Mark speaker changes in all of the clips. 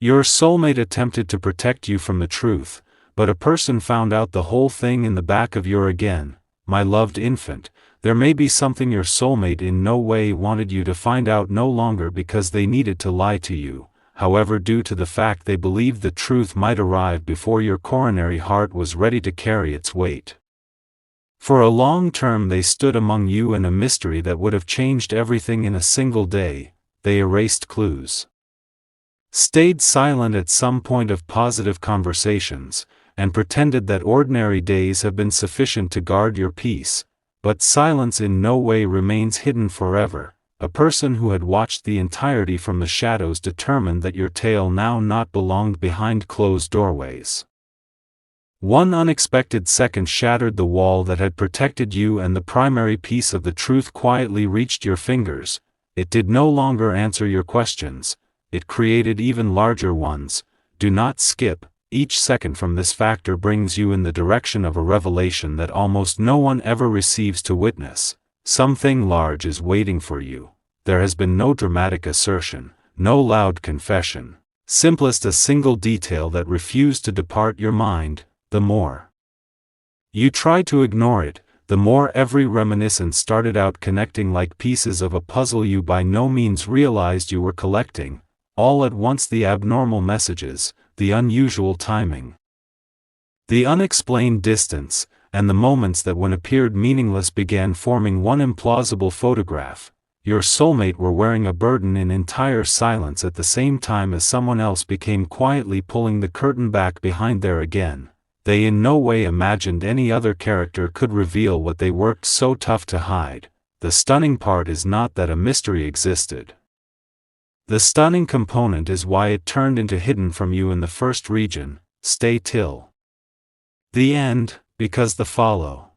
Speaker 1: Your soulmate attempted to protect you from the truth, but a person found out the whole thing in the back of your again, my loved infant. There may be something your soulmate in no way wanted you to find out, no longer because they needed to lie to you, however, due to the fact they believed the truth might arrive before your coronary heart was ready to carry its weight. For a long term they stood among you in a mystery that would have changed everything in a single day. They erased clues, stayed silent at some point of positive conversations, and pretended that ordinary days have been sufficient to guard your peace. But silence in no way remains hidden forever. A person who had watched the entirety from the shadows determined that your tale now not belonged behind closed doorways. One unexpected second shattered the wall that had protected you, and the primary piece of the truth quietly reached your fingers. It did no longer answer your questions, it created even larger ones. Do not skip. Each second from this factor brings you in the direction of a revelation that almost no one ever receives to witness. Something large is waiting for you. There has been no dramatic assertion, no loud confession, simplest a single detail that refused to depart your mind. The more you tried to ignore it, the more every reminiscence started out connecting like pieces of a puzzle you by no means realized you were collecting. All at once, the abnormal messages, the unusual timing, the unexplained distance, and the moments that when appeared meaningless began forming one implausible photograph. Your soulmate were wearing a burden in entire silence at the same time as someone else became quietly pulling the curtain back behind their again. They in no way imagined any other character could reveal what they worked so tough to hide. The stunning part is not that a mystery existed. The stunning component is why it turned into hidden from you in the first region. Stay till the end, because the follow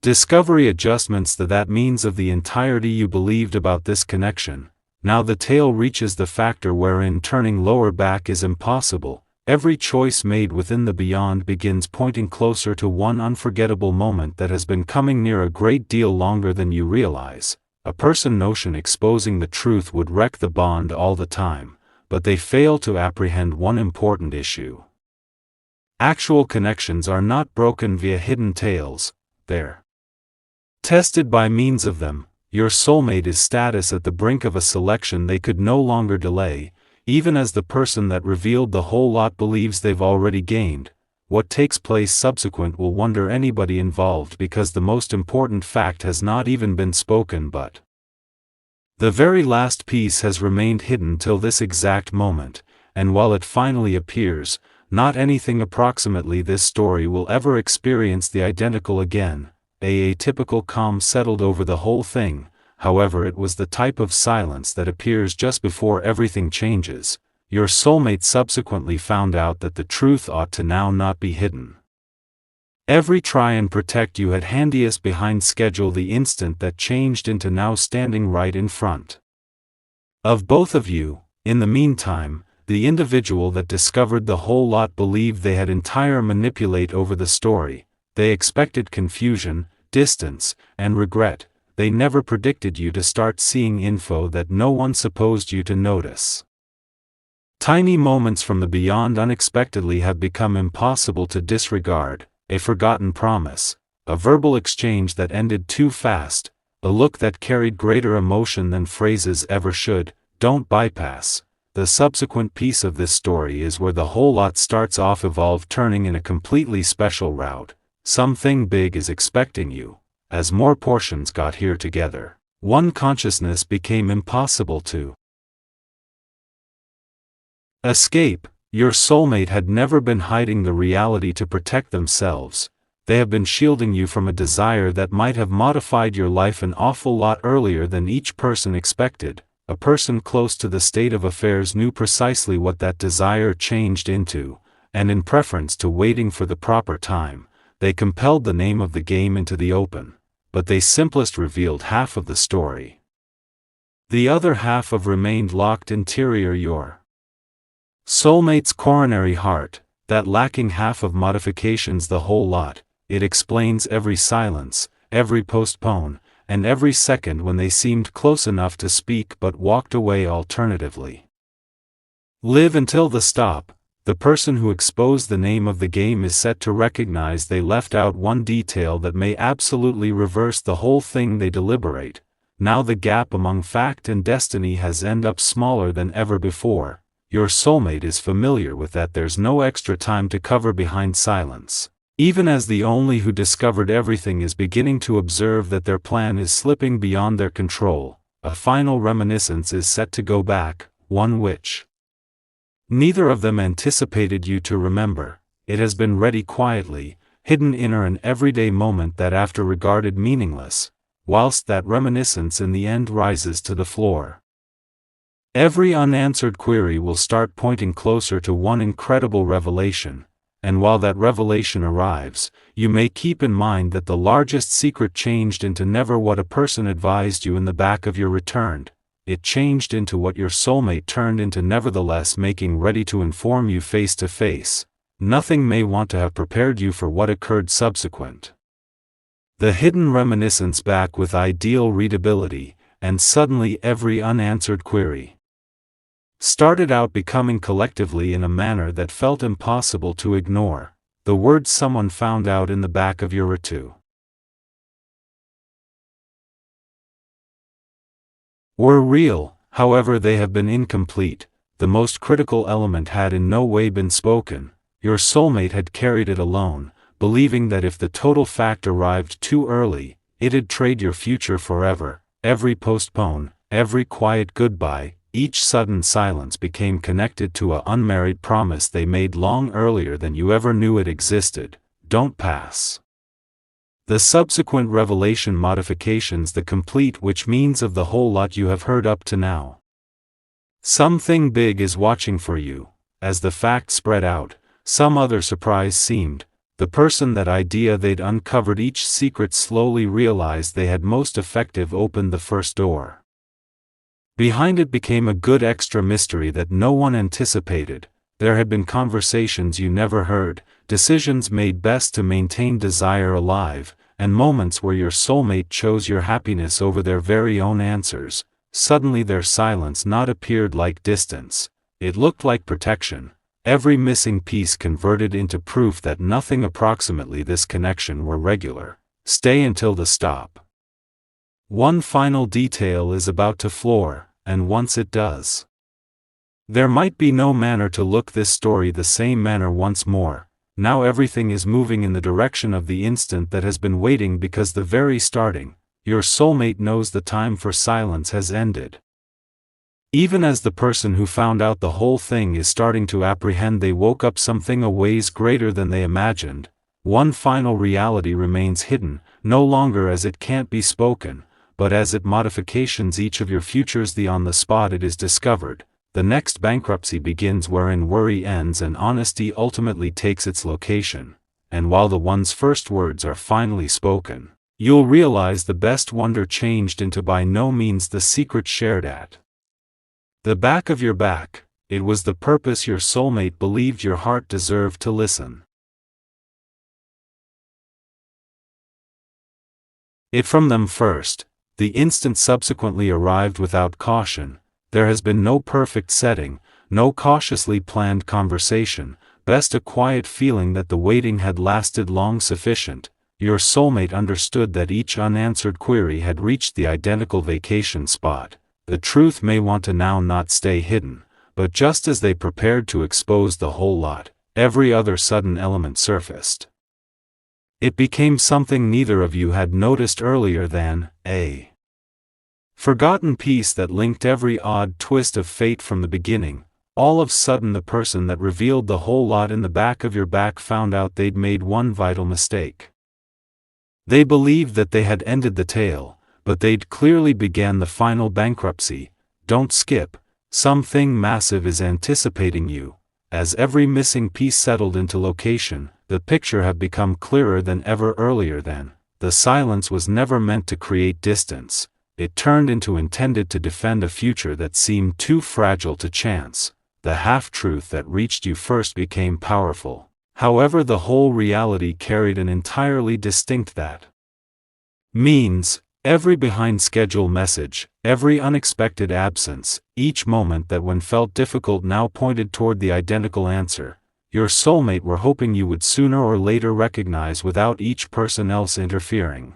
Speaker 1: discovery adjustments that means of the entirety you believed about this connection. Now the tale reaches the factor wherein turning lower back is impossible. Every choice made within the beyond begins pointing closer to one unforgettable moment that has been coming near a great deal longer than you realize. A person notion exposing the truth would wreck the bond all the time, but they fail to apprehend one important issue. Actual connections are not broken via hidden tales, they're tested by means of them. Your soulmate is status at the brink of a selection they could no longer delay, even as the person that revealed the whole lot believes they've already gained. What takes place subsequent will wonder anybody involved, because the most important fact has not even been spoken, but the very last piece has remained hidden till this exact moment, and while it finally appears, not anything approximately this story will ever experience the identical again. A typical calm settled over the whole thing. However, it was the type of silence that appears just before everything changes. Your soulmate subsequently found out that the truth ought to now not be hidden. Every try and protect you had handiest behind schedule the instant that changed into now standing right in front of both of you. In the meantime, the individual that discovered the whole lot believed they had entire manipulate over the story. They expected confusion, distance, and regret. They never predicted you to start seeing info that no one supposed you to notice. Tiny moments from the beyond unexpectedly have become impossible to disregard. A forgotten promise, a verbal exchange that ended too fast, a look that carried greater emotion than phrases ever should. Don't bypass. The subsequent piece of this story is where the whole lot starts off evolved, turning in a completely special route. Something big is expecting you. As more portions got here together, one consciousness became impossible to escape. Your soulmate had never been hiding the reality to protect themselves. They have been shielding you from a desire that might have modified your life an awful lot earlier than each person expected. A person close to the state of affairs knew precisely what that desire changed into, and in preference to waiting for the proper time, they compelled the name of the game into the open. But they simplest revealed half of the story. The other half of remained locked interior your soulmate's coronary heart, that lacking half of modifications the whole lot. It explains every silence, every postpone, and every second when they seemed close enough to speak but walked away alternatively. Live until the stop. The person who exposed the name of the game is set to recognize they left out one detail that may absolutely reverse the whole thing. They deliberate. Now the gap among fact and destiny has ended up smaller than ever before. Your soulmate is familiar with that. There's no extra time to cover behind silence. Even as the only who discovered everything is beginning to observe that their plan is slipping beyond their control, a final reminiscence is set to go back, one which neither of them anticipated you to remember. It has been ready quietly, hidden in an everyday moment that after regarded meaningless, whilst that reminiscence in the end rises to the floor. Every unanswered query will start pointing closer to one incredible revelation, and while that revelation arrives, you may keep in mind that the largest secret changed into never what a person advised you in the back of your returned. It changed into what your soulmate turned into, nevertheless making ready to inform you face to face. Nothing may want to have prepared you for what occurred subsequent. The hidden reminiscence back with ideal readability, and suddenly every unanswered query started out becoming collectively in a manner that felt impossible to ignore. The words someone found out in the back of your retu were real, however they have been incomplete. The most critical element had in no way been spoken. Your soulmate had carried it alone, believing that if the total fact arrived too early, it'd trade your future forever. Every postpone, every quiet goodbye, each sudden silence became connected to an unmarried promise they made long earlier than you ever knew it existed. Don't pass. The subsequent revelation modifications the complete which means of the whole lot you have heard up to now. Something big is watching for you. As the fact spread out, some other surprise seemed. The person that idea they'd uncovered each secret slowly realized they had most effective opened the first door. Behind it became a good extra mystery that no one anticipated. There had been conversations you never heard, decisions made best to maintain desire alive, and moments where your soulmate chose your happiness over their very own answers. Suddenly their silence not appeared like distance. It looked like protection. Every missing piece converted into proof that nothing approximately this connection were regular. Stay until the stop. One final detail is about to floor, and once it does, there might be no manner to look this story the same manner once more. Now everything is moving in the direction of the instant that has been waiting, because the very starting, your soulmate knows the time for silence has ended. Even as the person who found out the whole thing is starting to apprehend they woke up something a ways greater than they imagined, one final reality remains hidden, no longer as it can't be spoken, but as it modifications each of your futures. The on the spot it is discovered. The next bankruptcy begins wherein worry ends and honesty ultimately takes its location, and while the one's first words are finally spoken, you'll realize the best wonder changed into by no means the secret shared at the back of your back. It was the purpose your soulmate believed your heart deserved to listen. It from them first. The instant subsequently arrived without caution. There has been no perfect setting, no cautiously planned conversation, best a quiet feeling that the waiting had lasted long sufficient. Your soulmate understood that each unanswered query had reached the identical vacation spot. The truth may want to now not stay hidden, but just as they prepared to expose the whole lot, every other sudden element surfaced. It became something neither of you had noticed earlier than a forgotten piece that linked every odd twist of fate from the beginning. All of a sudden the person that revealed the whole lot in the back of your back found out they'd made one vital mistake. They believed that they had ended the tale, but they'd clearly began the final bankruptcy. Don't skip. Something massive is anticipating you. As every missing piece settled into location, the picture had become clearer than ever earlier than. The silence was never meant to create distance. It turned into intended to defend a future that seemed too fragile to chance. The half-truth that reached you first became powerful. However, the whole reality carried an entirely distinct that means. Every behind-schedule message, every unexpected absence, each moment that when felt difficult now pointed toward the identical answer your soulmate were hoping you would sooner or later recognize without each person else interfering.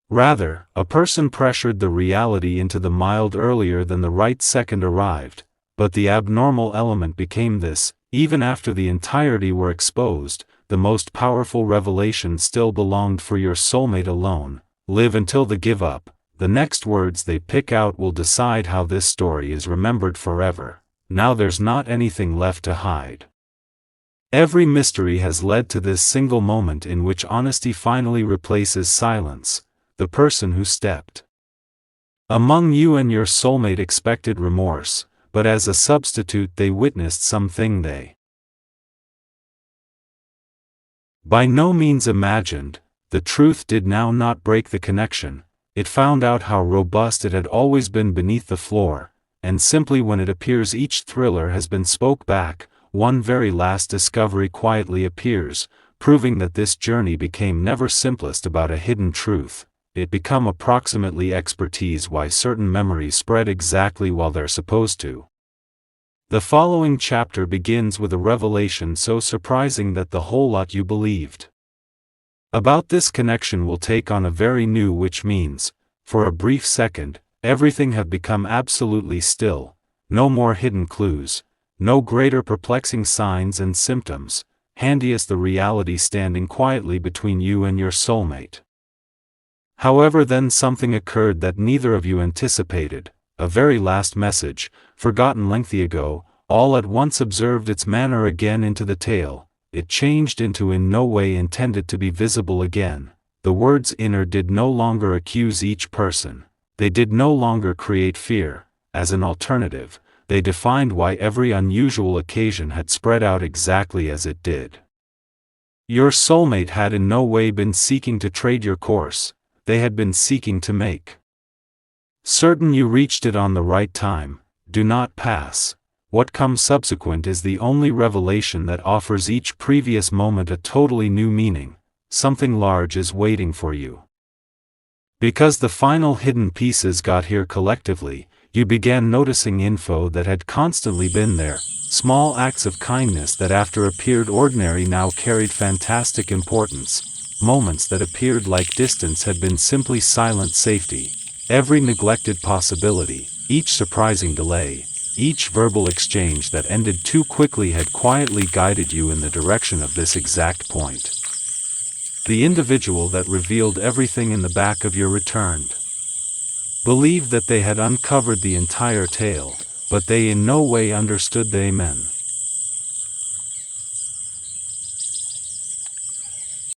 Speaker 1: Rather, a person pressured the reality into the mild earlier than the right second arrived, but the abnormal element became this: even after the entirety were exposed, the most powerful revelation still belonged for your soulmate alone. Live until the give up. The next words they pick out will decide how this story is remembered forever. Now there's not anything left to hide. Every mystery has led to this single moment in which honesty finally replaces silence. The person who stepped among you and your soulmate expected remorse, but as a substitute they witnessed something they by no means imagined. The truth did now not break the connection, it found out how robust it had always been beneath the floor, and simply when it appears each thriller has been spoke back, one very last discovery quietly appears, proving that this journey became never simplest about a hidden truth. It become approximately expertise why certain memories spread exactly while they're supposed to. The following chapter begins with a revelation so surprising that the whole lot you believed about this connection will take on a very new, which means, for a brief second, everything have become absolutely still, no more hidden clues, no greater perplexing signs and symptoms, handy as the reality standing quietly between you and your soulmate. However, then something occurred that neither of you anticipated. A very last message, forgotten lengthy ago, all at once observed its manner again into the tale. It changed into in no way intended to be visible again. The words inner did no longer accuse each person. They did no longer create fear. As an alternative, they defined why every unusual occasion had spread out exactly as it did. Your soulmate had in no way been seeking to trade your course. They had been seeking to make certain you reached it on the right time. Do not pass. What comes subsequent is the only revelation that offers each previous moment a totally new meaning. Something large is waiting for you. Because the final hidden pieces got here collectively, you began noticing info that had constantly been there, small acts of kindness that after appeared ordinary now carried fantastic importance, moments that appeared like distance had been simply silent safety, every neglected possibility, each surprising delay, each verbal exchange that ended too quickly had quietly guided you in the direction of this exact point. The individual that revealed everything in the back of your returned believed that they had uncovered the entire tale, but they in no way understood the amen.